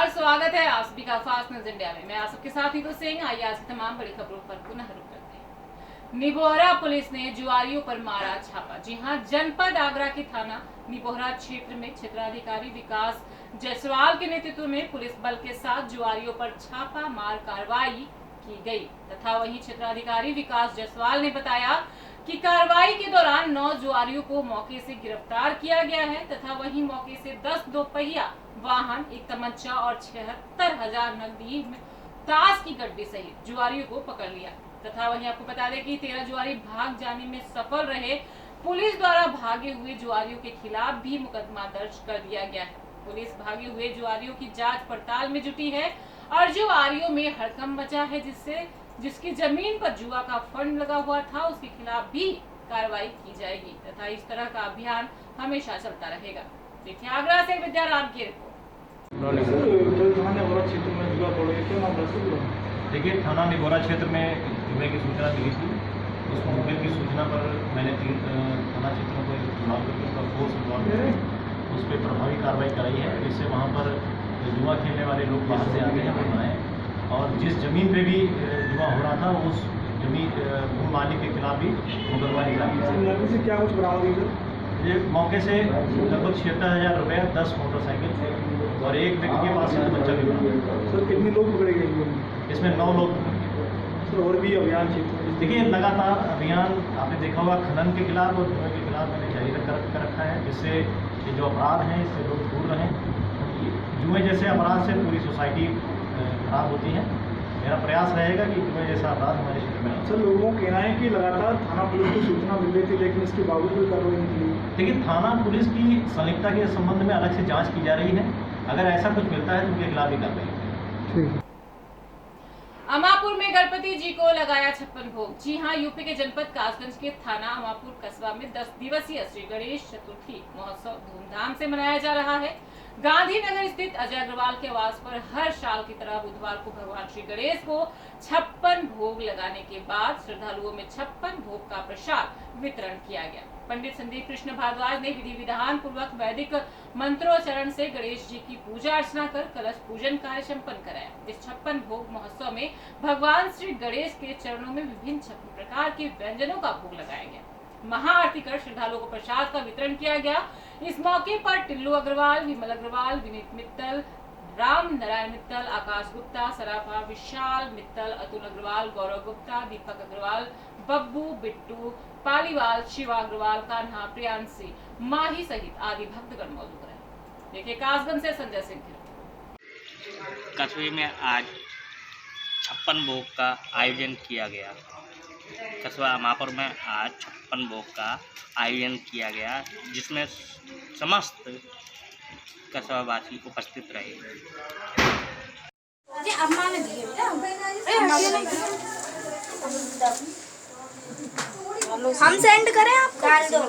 नमस्कार, स्वागत है आप सभी का फास्ट न्यूज इंडिया में। मैं आप सबके साथ हितू सिंह। आइए आज की तमाम बड़ी खबरों पर पुनः रुक करते हैं। निबोहरा पुलिस ने जुआरियों पर मारा छापा। जी हां, जनपद आगरा के थाना निबोहरा क्षेत्र में क्षेत्राधिकारी विकास जायसवाल के नेतृत्व में पुलिस बल के साथ जुआरियों पर छापा मार कार्रवाई की गई तथा वहीं क्षेत्राधिकारी विकास जायसवाल ने बताया कि कार्रवाई के दौरान 9 जुआरियों को मौके से गिरफ्तार किया गया है तथा वहीं मौके से 10 दोपहिया वाहन, एक तमंचा और 76,000 नकदी ताश की गड्डी सहित जुआरियों को पकड़ लिया तथा वहीं आपको बता दें कि 13 जुआरी भाग जाने में सफल रहे। पुलिस द्वारा भागे हुए जुआरियों के खिलाफ भी मुकदमा दर्ज कर दिया गया है। पुलिस भागे हुए जुआरियों की जांच पड़ताल में जुटी है और जुआरियों में हड़कंप मचा है, जिसकी जमीन पर जुआ का फंड लगा हुआ था उसके खिलाफ भी कार्रवाई की जाएगी तथा इस तरह का अभियान हमेशा चलता रहेगा। देखिए आगरा से विद्याराम की रिपोर्ट। देखिए, थाना निबोरा क्षेत्र में जुए की सूचना मिली थी। उस मुखबिर की सूचना पर मैंने 3 थाना क्षेत्रों को चुनाव करके उसका फोर्स इन्वॉल्व करके उस पर प्रभावी कार्रवाई कराई है, जिससे वहाँ पर जुआ खेलने वाले लोग बाहर से आते हैं वो आए और जिस जमीन पे भी जुआ हो रहा था उस जमीन भूमि मालिक के खिलाफ भी मुकदमा निकाला। से क्या कुछ बरामद हुई? ये मौके से लगभग 76,000 रुपये, 10 मोटरसाइकिल और एक व्यक्ति के पास से बच्चा भी बना। सर कितने लोग पकड़े गए? इसमें 9 लोग। सर और भी अभियान क्षेत्र देखिए, लगातार अभियान आपने देखा होगा खनन के खिलाफ और जुए के खिलाफ मैंने जारी कर रखा है, जिससे ये जो अपराध हैं इससे लोग दूर रहें। जुए जैसे अपराध से पूरी सोसाइटी खराब होती है। मेरा प्रयास रहेगा कि जुए जैसा अपराध हमारे क्षेत्र में हो। सर लोगों का कहना है कि लगातार थाना पुलिस को सूचना मिल रही थी लेकिन इसके बावजूद कोई कार्रवाई नहीं की गई। देखिए, थाना पुलिस की संलिप्तता के संबंध में अलग से जांच की जा रही है। अगर ऐसा कुछ मिलता है तो उनके खिलाफ भी कार्रवाई होगी। अमापुर में गणपति जी को लगाया 56 भोग। जी हां, यूपी के जनपद कासगंज के थाना अमापुर कस्बा में 10 दिवसीय श्री गणेश चतुर्थी महोत्सव धूमधाम से मनाया जा रहा है। गांधीनगर स्थित अजय अग्रवाल के आवास पर हर साल की तरह बुधवार को भगवान श्री गणेश को 56 भोग लगाने के बाद श्रद्धालुओं में 56 भोग का प्रसाद वितरण किया गया। पंडित संदीप कृष्ण भारद्वाज ने विधि विधान पूर्वक वैदिक मंत्रोच्चारण से गणेश जी की पूजा अर्चना कर कलश पूजन कार्य संपन्न कराया। इस 56 भोग महोत्सव में भगवान श्री गणेश के चरणों में विभिन्न 56 प्रकार के व्यंजनों का भोग लगाया गया। महाआरती कर श्रद्धालुओं को प्रसाद का वितरण किया गया। इस मौके पर टिल्लू अग्रवाल, विमल अग्रवाल, विनीत मित्तल, राम नारायण मित्तल, आकाश गुप्ता, सराफा, विशाल मित्तल, अतुल अग्रवाल, गौरव गुप्ता, दीपक अग्रवाल, बब्बू, बिट्टू, पालीवाल, शिवा अग्रवाल, कान्हा, प्रियांशी, माही सहित आदि भक्तगण मौजूद रहे। देखिए कासगंज से संजय सिंह की। कस्बे में आज 56 भोग का आयोजन किया गया। कस्बा अमापुर में आज 56 भोग का आयोजन किया गया, जिसमें समस्त कस्बावासी उपस्थित रहे। हम सेंड करें आपको? डाल दो।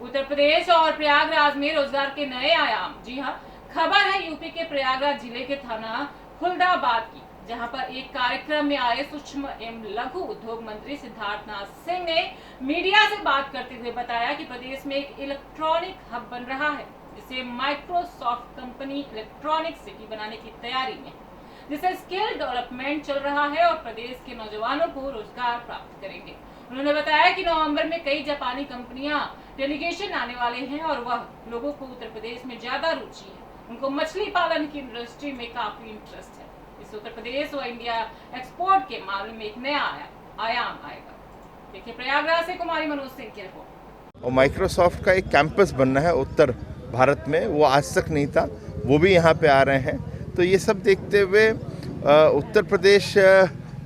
उत्तर प्रदेश और प्रयागराज में रोजगार के नए आयाम। जी हां, खबर है यूपी के प्रयागराज जिले के थाना खुलदाबाद की, जहां पर एक कार्यक्रम में आए सूक्ष्म एवं लघु उद्योग मंत्री सिद्धार्थनाथ सिंह ने मीडिया से बात करते हुए बताया कि प्रदेश में एक इलेक्ट्रॉनिक हब बन रहा है, जिसे माइक्रोसॉफ्ट कंपनी इलेक्ट्रॉनिक सिटी बनाने की तैयारी में, जिसे स्किल डेवलपमेंट चल रहा है और प्रदेश के नौजवानों को रोजगार प्राप्त करेंगे। उन्होंने बताया कि नवंबर में कई जापानी कंपनियां डेलीगेशन आने वाले हैं और वह लोगों को उत्तर प्रदेश में ज्यादा रुचि है। उनको मछली पालन की इंडस्ट्री में काफी इंटरेस्ट है। इस उत्तर प्रदेश व इंडिया एक्सपोर्ट के मामले में एक नया आयाम आएगा। देखिए प्रयागराज से कुमारी मनोज सिंह की रिपोर्ट। और माइक्रोसॉफ्ट का एक कैंपस बनना है उत्तर भारत में, वो आज तक नहीं था, वो भी यहाँ पे आ रहे हैं। तो ये सब देखते हुए उत्तर प्रदेश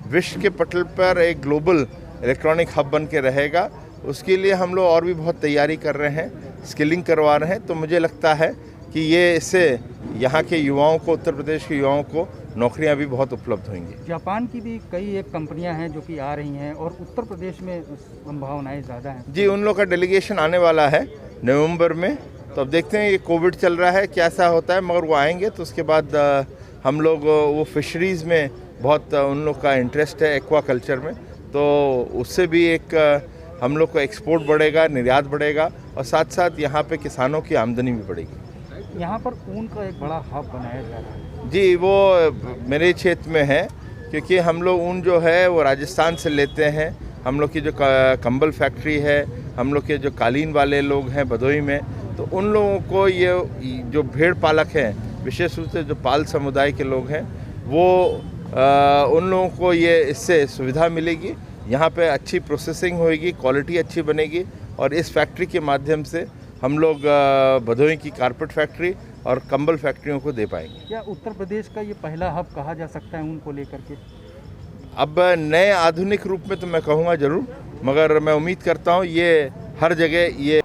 विश्व के पटल पर एक ग्लोबल इलेक्ट्रॉनिक हब बन के रहेगा। उसके लिए हम लोग और भी बहुत तैयारी कर रहे हैं, स्किलिंग करवा रहे हैं। तो मुझे लगता है कि ये इससे यहाँ के युवाओं को, उत्तर प्रदेश के युवाओं को नौकरियाँ भी बहुत उपलब्ध होंगी। जापान की भी कई एक कंपनियां हैं जो कि आ रही हैं और उत्तर प्रदेश में संभावनाएं ज़्यादा हैं। जी, उन लोग का डेलीगेशन आने वाला है नवंबर में, तो अब देखते हैं, ये कोविड चल रहा है कैसा होता है, मगर वो आएंगे तो उसके बाद हम लोग वो फिशरीज़ में बहुत उन लोग का इंटरेस्ट है, एक्वा कल्चर में, तो उससे भी एक हम लोग का एक्सपोर्ट बढ़ेगा, निर्यात बढ़ेगा और साथ साथ यहाँ पे किसानों की आमदनी भी बढ़ेगी। यहाँ पर ऊन का एक बड़ा हब बनाया जा रहा है। जी, वो मेरे क्षेत्र में है, क्योंकि हम लोग ऊन जो है वो राजस्थान से लेते हैं। हम लोग की जो कंबल फैक्ट्री है, हम लोग के जो कालीन वाले लोग हैं भदोई में, तो उन लोगों को ये जो भेड़ पालक हैं, विशेष रूप से जो पाल समुदाय के लोग हैं, वो उन लोगों को ये इससे सुविधा मिलेगी। यहाँ पे अच्छी प्रोसेसिंग होएगी, क्वालिटी अच्छी बनेगी और इस फैक्ट्री के माध्यम से हम लोग भदोई की कारपेट फैक्ट्री और कंबल फैक्ट्रियों को दे पाएंगे। क्या उत्तर प्रदेश का ये पहला हब कहा जा सकता है ऊन को लेकर के? अब नए आधुनिक रूप में तो मैं कहूँगा ज़रूर, मगर मैं उम्मीद करता हूँ ये हर जगह ये।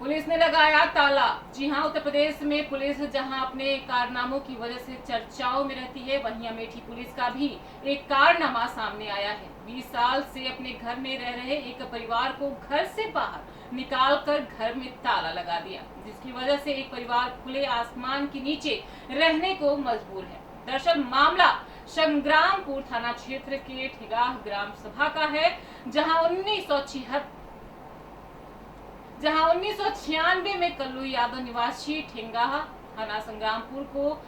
पुलिस ने लगाया ताला। जी हां, उत्तर प्रदेश में पुलिस जहां अपने कारनामों की वजह से चर्चाओं में रहती है, वहीं अमेठी पुलिस का भी एक कारनामा सामने आया है। 20 साल से अपने घर में रह रहे एक परिवार को घर से बाहर निकालकर घर में ताला लगा दिया, जिसकी वजह से एक परिवार खुले आसमान के नीचे रहने को मजबूर है। दरअसल मामला संग्रामपुर थाना क्षेत्र के ठिगाह ग्राम सभा का है, जहां 1996 में कल्लू यादव निवासी ठेंगाह थाना संग्रामपुर को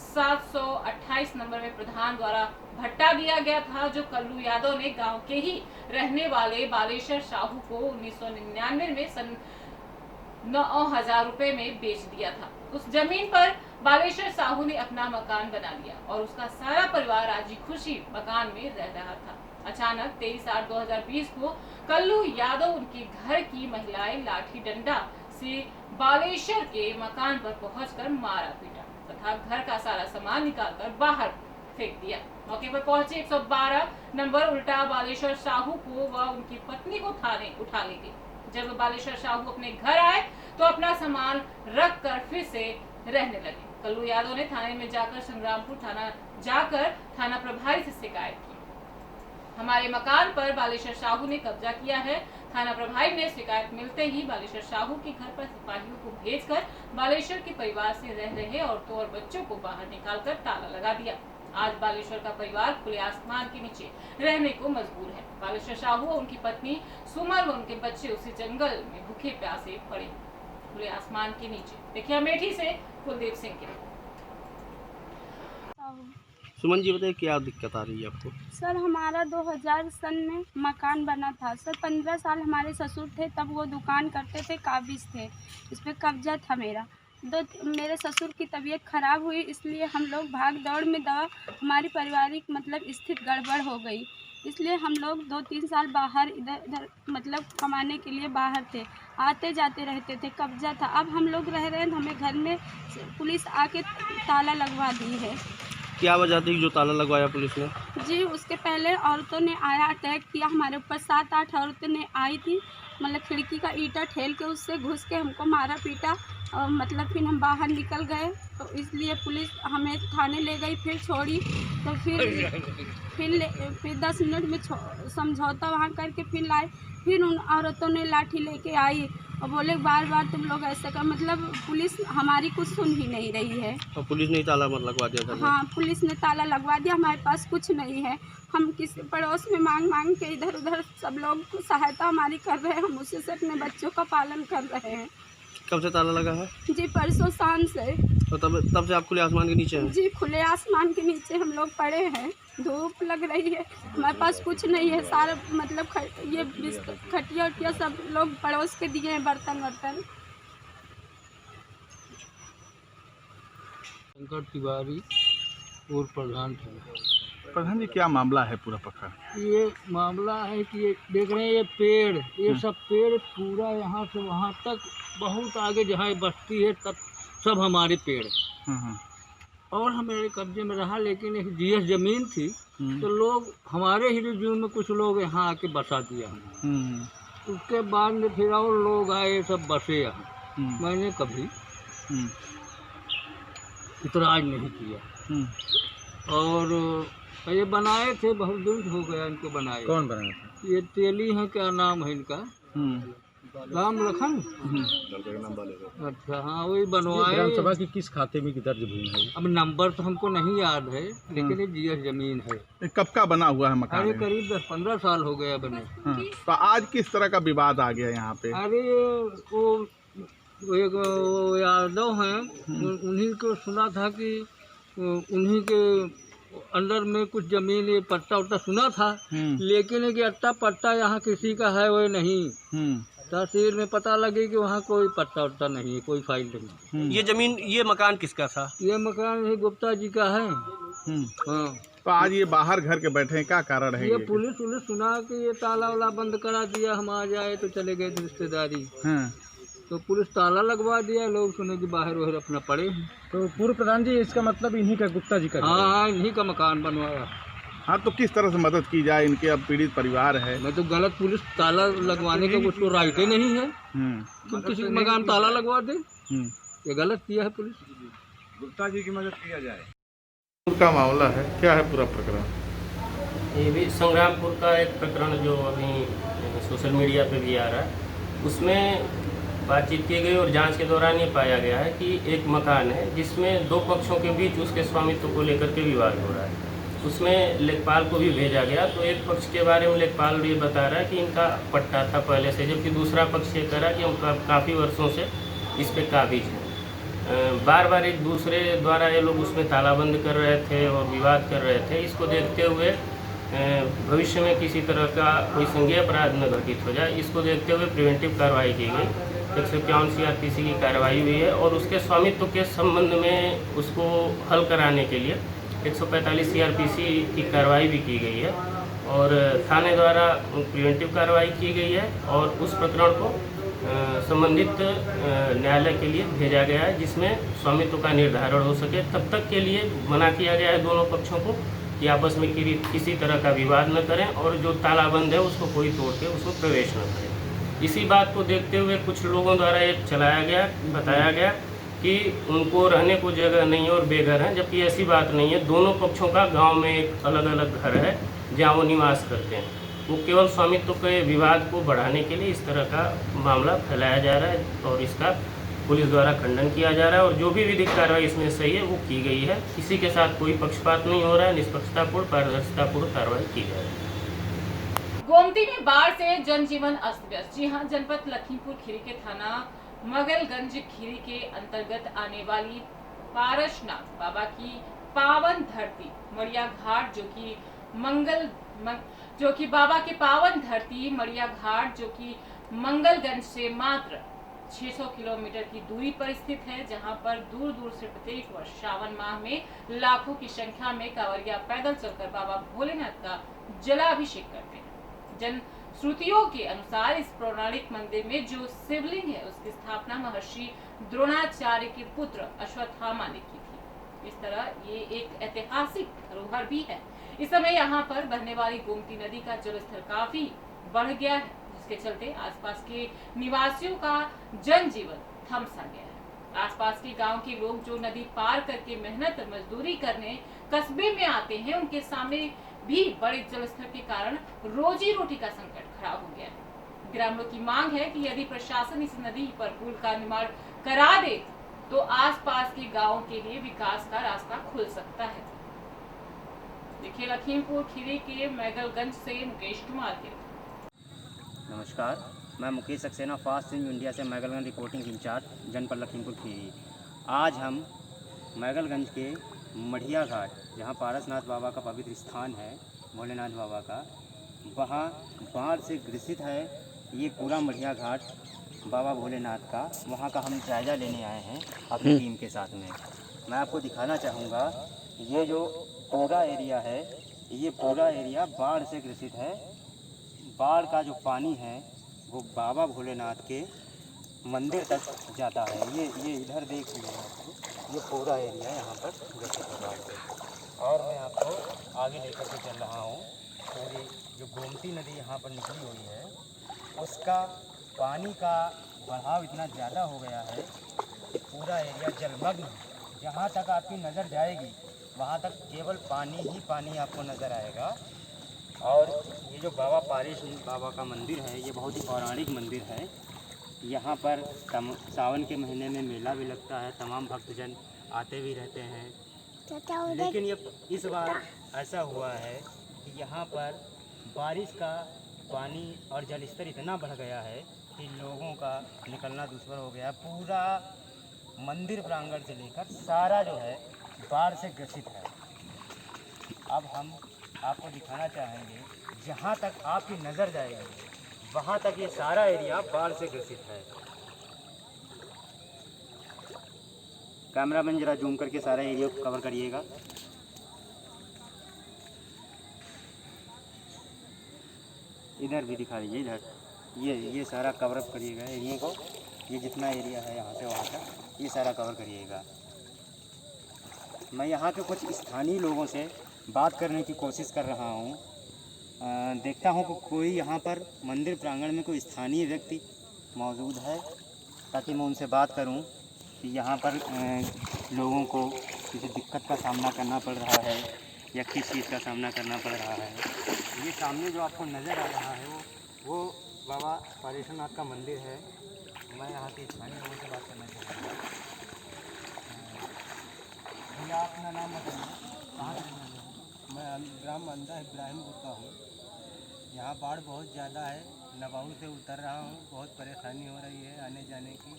728 नंबर में प्रधान द्वारा भट्टा दिया गया था, जो कल्लू यादव ने गांव के ही रहने वाले बालेश्वर साहू को 1999 में सन 9,000 रुपए में बेच दिया था। उस जमीन पर बालेश्वर साहू ने अपना मकान बना लिया और उसका सारा परिवार राजी खुशी मकान में रह रहा था। अचानक 23/8/2020 को कल्लू यादव उनके घर की महिलाएं लाठी डंडा से बालेश्वर के मकान पर पहुंचकर मारा पीटा तथा घर का सारा सामान निकालकर बाहर फेंक दिया। मौके पर पहुंचे 112 नंबर उल्टा बालेश्वर साहू को व उनकी पत्नी को थाने उठा ले गए। जब बालेश्वर साहू अपने घर आए तो अपना सामान रख कर फिर से रहने लगे। कल्लू यादव ने थाने में जाकर संग्रामपुर थाना प्रभारी से शिकायत की। हमारे मकान पर बालेश्वर साहू ने कब्जा किया है। थाना प्रभारी ने शिकायत मिलते ही बालेश्वर साहू के घर पर सिपाहियों को भेजकर बालेश्वर के परिवार से रह रहे औरतों और बच्चों को बाहर निकालकर ताला लगा दिया। आज बालेश्वर का परिवार खुले आसमान के नीचे रहने को मजबूर है। बालेश्वर साहू और उनकी पत्नी सुमन व उनके बच्चे उसी जंगल में भूखे प्यासे पड़े खुले आसमान के नीचे। देखिए अमेठी से कुलदीप सिंह के। सुमन जी बताइए क्या दिक्कत आ रही है आपको? सर हमारा 2000 सन में मकान बना था। सर 15 साल हमारे ससुर थे, तब वो दुकान करते थे, काबिज थे, इस पर कब्जा था मेरा। मेरे ससुर की तबीयत खराब हुई, इसलिए हम लोग भाग दौड़ में हमारी पारिवारिक स्थिति गड़बड़ हो गई, इसलिए हम लोग 2-3 साल बाहर इधर कमाने के लिए बाहर थे, आते जाते रहते थे, कब्जा था। अब हम लोग रह रहे हैं, हमें घर में पुलिस आके ताला लगवा दी है। क्या वजह थी जो ताला लगवाया पुलिस ने? जी उसके पहले औरतों ने आया, अटैक किया हमारे ऊपर। 7-8 औरतें ने आई थी, खिड़की का ईंटा ठेल के उससे घुस के हमको मारा पीटा और फिर हम बाहर निकल गए, तो इसलिए पुलिस हमें थाने ले गई, फिर छोड़ी, तो फिर 10 मिनट में समझौता वहाँ करके फिर लाए। फिर उन औरतों ने लाठी लेके आई और बोले बार बार तुम लोग ऐसा कर, पुलिस हमारी कुछ सुन ही नहीं रही है। और पुलिस ने ताला लगवा दिया था? हाँ, पुलिस ने ताला लगवा दिया। हमारे पास कुछ नहीं है, हम किसी पड़ोस में मांग के इधर उधर सब लोग सहायता हमारी कर रहे हैं, हम उसी से अपने बच्चों का पालन कर रहे हैं। कब से ताला लगा है? जी परसों शाम से। तो तब से आप खुले आसमान के नीचे हैं? जी खुले आसमान के नीचे हम लोग पड़े हैं, धूप लग रही है, हमारे पास कुछ नहीं है। सारा ये खटिया उटिया सब लोग पड़ोस के दिए हैं, बर्तन वर्तन। शंकर तिवारी और प्रधान थे। प्रधान जी क्या मामला है पूरा पक्का? ये मामला है कि ये देख रहे हैं, ये पेड़, ये सब पेड़ पूरा यहाँ से वहाँ तक बहुत आगे जहाँ बस्ती है तब सब हमारे पेड़ हैं। और हमारे कब्जे में रहा, लेकिन एक जीएस जमीन थी तो लोग हमारे ही रिव्यू में कुछ लोग यहाँ आके बसा दिया हमने। उसके बाद में फिर और लोग आए, सब बसे यहाँ। मैंने कभी इतराज नहीं किया। और ये बनाए थे, बहुत दिन हो गया इनको बनाए। कौन बनाया था? ये तेली है, क्या नाम है इनका, राम लखन। अच्छा, हाँ वही बनवाए। ग्राम सभा की किस खाते में की दर्ज भूमि है? अब नंबर तो हमको नहीं याद है, लेकिन ये जीएस जमीन है। ये कब का बना हुआ है मकान? अरे करीब 10-15 साल हो गया बने। हाँ। तो आज किस तरह का विवाद आ गया यहाँ पे? अरे वो एक वो यादव हैं, उन्हीं को सुना था कि उन्हीं के अंदर में कुछ जमीन, ये पट्टा उट्टा सुना था, लेकिन ये अट्टा पट्टा यहाँ किसी का है वो नहीं। तहसील में पता लगे कि वहाँ कोई पट्टा उट्टा नहीं है, कोई फाइल नहीं। ये जमीन, ये मकान किसका था? ये मकान ही गुप्ता जी का है। हाँ। तो आज ये बाहर घर के बैठे हैं, क्या कारण है? ये पुलिस सुना कि ये ताला वाला बंद करा दिया, हम आ जाए तो चले गए थे रिश्तेदारी। तो पुलिस ताला लगवा दिया, लोग सुने कि बाहर वहर अपना पड़े। तो पूर्व प्रधान जी, इसका मतलब इन्हीं का, गुप्ता जी का? हाँ, इन्हीं का मकान बनवाया। हाँ, तो किस तरह से मदद की जाए? इनके अब पीड़ित परिवार है। मैं तो गलत, पुलिस ताला लगवाने का उसको राइट ही नहीं है। तुम किसी का मकान ताला लगवा दे, ये गलत किया है पुलिस। गुप्ता जी की मदद किया जाए। का मामला है, क्या है पूरा प्रकरण? ये भी संग्रामपुर का एक प्रकरण जो अभी सोशल मीडिया पे भी आ रहा है, उसमें बातचीत की गई और जांच के दौरान ये पाया गया है कि एक मकान है जिसमें दो पक्षों के बीच उसके स्वामित्व को लेकर के विवाद हो रहा है। उसमें लेखपाल को भी भेजा गया, तो एक पक्ष के बारे में लेखपाल ये बता रहा है कि इनका पट्टा था पहले से, जबकि दूसरा पक्ष ये कह रहा है कि हम काफ़ी वर्षों से इस पर काबिज हैं। बार बार एक दूसरे द्वारा ये लोग उसमें तालाबंद कर रहे थे और विवाद कर रहे थे। इसको देखते हुए भविष्य में किसी तरह का कोई संज्ञेय अपराध न घटित हो जाए, इसको देखते हुए प्रिवेंटिव कार्रवाई की गई। 151 CRPC की कार्रवाई हुई है और उसके स्वामित्व के संबंध में उसको हल कराने के लिए 145 CRPC की कार्रवाई भी की गई है और थाने द्वारा प्रिवेंटिव कार्रवाई की गई है और उस प्रकरण को संबंधित न्यायालय के लिए भेजा गया है, जिसमें स्वामित्व का निर्धारण हो सके। तब तक के लिए मना किया गया है दोनों पक्षों को कि आपस में किसी तरह का विवाद न करें और जो तालाबंद है उसको कोई तोड़ के उसमें प्रवेश न करें। इसी बात को देखते हुए कुछ लोगों द्वारा ये बताया गया कि उनको रहने को जगह नहीं और बेघर हैं, जबकि ऐसी बात नहीं है। दोनों पक्षों का गांव में एक अलग अलग घर है जहां वो निवास करते हैं। वो केवल स्वामित्व के विवाद को बढ़ाने के लिए इस तरह का मामला फैलाया जा रहा है और इसका पुलिस द्वारा खंडन किया जा रहा है और जो भी विधिक कार्रवाई इसमें सही है वो की गई है। किसी के साथ कोई पक्षपात नहीं हो रहा है, निष्पक्षतापूर्ण पारदर्शितापूर्ण कार्रवाई की जा रही है। गोमती में बाढ़ से जनजीवन अस्त व्यस्त। जी हां, जनपद लखीमपुर खीरी के थाना मगलगंज खीरी के अंतर्गत आने वाली पारसनाथ बाबा की पावन धरती मड़िया घाट, जो कि बाबा की पावन धरती मड़िया घाट, जो कि मंगलगंज से मात्र 600 किलोमीटर की दूरी पर स्थित है, जहां पर दूर दूर से प्रत्येक वर्ष श्रावण माह में लाखों की संख्या में कांवरिया पैदल चलकर बाबा भोलेनाथ का जलाभिषेक करते हैं। जन श्रुतियों के अनुसार इस पौराणिक मंदिर में जो शिवलिंग है उसकी स्थापना महर्षि द्रोणाचार्य के पुत्र अश्वत्थामा ने की थी। इस तरह ये एक ऐतिहासिक धरोहर भी है। इस समय यहाँ पर बहने वाली गोमती नदी का जलस्तर काफी बढ़ गया है, जिसके चलते आसपास के निवासियों का जनजीवन थम सा गया है। आसपास के गांव के लोग जो नदी पार करके मेहनत मजदूरी करने कस्बे में आते हैं, उनके सामने भी बड़े जलस्तर के कारण रोजी रोटी का संकट खड़ा हो गया है। ग्रामीणों की मांग है कि यदि प्रशासन इस नदी पर पुल का निर्माण करा दे तो आसपास के गांवों के लिए विकास का रास्ता खुल सकता है। देखिए लखीमपुर खीरी के मैगलगंज से मुकेश कुमार के। नमस्कार, मैं Mukesh Saxena fast news India से मैगलगंज रिपोर्टिंग इंचार्ज जनपद लखीमपुर खीरी। आज हम मैगलगंज के मढ़िया घाट, जहां पारसनाथ बाबा का पवित्र स्थान है, भोलेनाथ बाबा का, वहां बाढ़ से ग्रसित है ये पूरा मढ़िया घाट बाबा भोलेनाथ का। वहां का हम जायज़ा लेने आए हैं अपनी टीम के साथ में। मैं आपको दिखाना चाहूँगा, ये जो पूरा एरिया है, ये पूरा एरिया बाढ़ से ग्रसित है। बाढ़ का जो पानी है वो बाबा भोलेनाथ के मंदिर तक जाता है। ये इधर देख लीजिए आपको, ये पूरा एरिया यहाँ पर ग्रसित है बाढ़ से। और मैं आपको आगे लेकर के चल रहा हूँ। पूरी जो गोमती नदी यहाँ पर निकली हुई है, उसका पानी का बहाव इतना ज़्यादा हो गया है कि पूरा एरिया जलमग्न है। जहाँ तक आपकी नज़र जाएगी वहाँ तक केवल पानी ही पानी आपको नज़र आएगा। और ये जो बाबा पारेश बाबा का मंदिर है ये बहुत ही पौराणिक मंदिर है। यहाँ पर सावन के महीने में मेला भी लगता है, तमाम भक्तजन आते भी रहते हैं। लेकिन ये इस बार ऐसा हुआ है कि यहाँ पर बारिश का पानी और जल स्तर इतना बढ़ गया है कि लोगों का निकलना दुश्वार हो गया। पूरा मंदिर प्रांगण से लेकर सारा जो है बाढ़ से ग्रसित है। अब हम आपको दिखाना चाहेंगे, जहाँ तक आपकी नज़र जाएगी वहाँ तक ये सारा एरिया बाढ़ से ग्रसित है। कैमरामैन जरा जूम करके सारा एरिया को कवर करिएगा। इधर भी दिखा दीजिए, इधर ये सारा कवर अप करिएगा एरिया को। ये जितना एरिया है यहाँ से वहाँ तक ये सारा कवर करिएगा। मैं यहाँ के कुछ स्थानीय लोगों से बात करने की कोशिश कर रहा हूँ। देखता हूँ कि कोई यहाँ पर मंदिर प्रांगण में कोई स्थानीय व्यक्ति मौजूद है, ताकि मैं उनसे बात करूँ कि यहाँ पर लोगों को किसी दिक्कत का सामना करना पड़ रहा है या किस चीज़ का सामना करना पड़ रहा है। ये सामने जो आपको नज़र आ रहा है वो बाबा पारेश्वरनाथ का मंदिर है। मैं यहाँ के स्थानीय लोगों से बात करना चाहूँगा। भैया अपना नाम बताइए, कहाँ से? मैं ग्राम अंदा इब्राहिमपुर का हूँ। यहाँ बाढ़ बहुत ज़्यादा है, नवाऊ से उतर रहा हूँ, बहुत परेशानी हो रही है आने जाने की।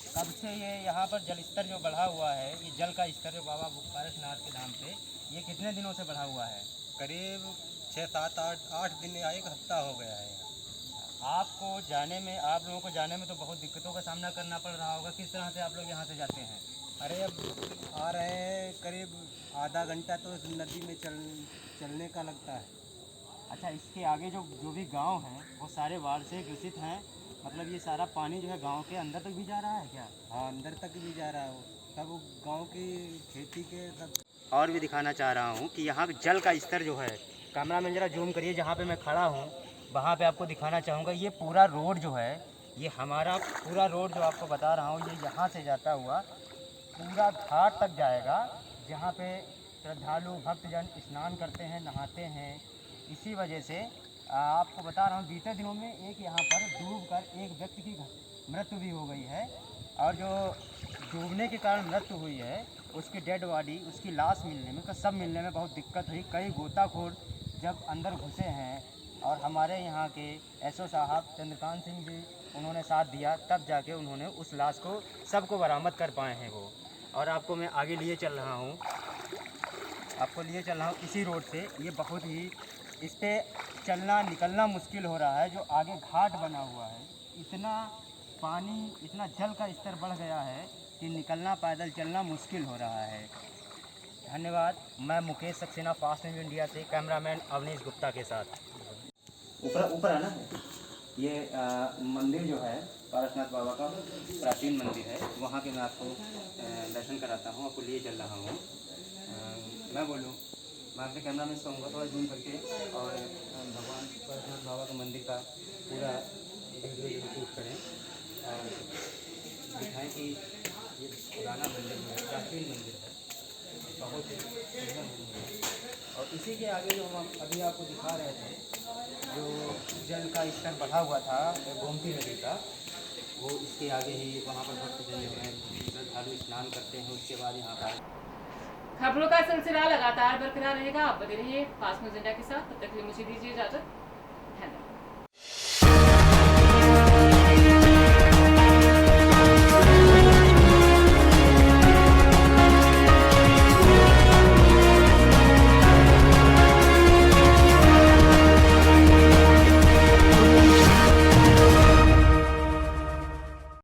कब से ये यहाँ पर जल स्तर जो बढ़ा हुआ है, ये जल का स्तर जो बाबा पारेश्वरनाथ के नाम पे, ये कितने दिनों से बढ़ा हुआ है? करीब 6, 7, 8 दिन या 1 हफ्ता हो गया है। आपको जाने में, आप लोगों को जाने में तो बहुत दिक्कतों का सामना करना पड़ रहा होगा। किस तरह से आप लोग यहाँ से जाते हैं? अरे अब आ रहे हैं, करीब आधा घंटा तो इस नदी में चलने का लगता है। अच्छा, इसके आगे जो भी गांव हैं वो सारे बाढ़ से ग्रसित हैं। मतलब ये सारा पानी जो है गांव के अंदर तक भी जा रहा है क्या? हाँ, अंदर तक भी जा रहा है। सब गांव की खेती के सब। और भी दिखाना चाह रहा हूँ कि यहाँ जल का स्तर जो है, कैमरामैन जरा जूम करिए, जहाँ पे मैं खड़ा हूँ वहाँ पे आपको दिखाना चाहूँगा। ये पूरा रोड जो है, ये हमारा पूरा रोड जो आपको बता रहा हूँ, ये यहाँ से जाता हुआ पूरा घाट तक जाएगा, जहाँ पे श्रद्धालु भक्तजन स्नान करते हैं, नहाते हैं। इसी वजह से आपको बता रहा हूँ, बीते दिनों में एक यहाँ पर डूबकर एक व्यक्ति की मृत्यु भी हो गई है। और जो डूबने के कारण मृत्यु हुई है उसकी डेड बॉडी, उसकी लाश मिलने में, सब मिलने में बहुत दिक्कत हुई। कई गोताखोर जब अंदर घुसे हैं और हमारे यहाँ के एसओ साहब चंद्रकांत सिंह जी उन्होंने साथ दिया, तब जाके उन्होंने उस लाश को सबको बरामद कर पाए हैं वो। और आपको मैं आगे लिए चल रहा हूँ, इसी रोड से। ये बहुत ही, इस पर चलना निकलना मुश्किल हो रहा है। जो आगे घाट बना हुआ है, इतना पानी, इतना जल का स्तर बढ़ गया है कि निकलना, पैदल चलना मुश्किल हो रहा है। धन्यवाद। मैं Mukesh Saxena, fast news India से, कैमरामैन अवनीश गुप्ता के साथ। ऊपर आना है। ये मंदिर जो है पारेश्वरनाथ बाबा का प्राचीन मंदिर है, वहाँ के मैं आपको दर्शन कराता हूँ, आपको लिए चल रहा हूँ। मैं बोलूँ, मैं अपने कैमरामैन से कहूँगा थोड़ा जूम करके और भगवान पारेश्वरनाथ बाबा का मंदिर का पूरा वीडियो शूट करें और दिखाएँ कि ये पुराना मंदिर है, प्राचीन मंदिर है, बहुत ही सुंदर मंदिर है। और इसी के आगे जो हम अभी आपको दिखा रहे थे, जो जल का स्तर बढ़ा हुआ था गोमती नदी का, वो इसके आगे ही वहाँ पर भक्तजन जो है श्रद्धालु स्नान करते हैं। उसके बाद यहाँ पर खबरों का सिलसिला लगातार बरकरार रहेगा। आप बने रहिए फास्ट न्यूज़ इंडिया के साथ। तब तक के लिए मुझे दीजिए इजाजत।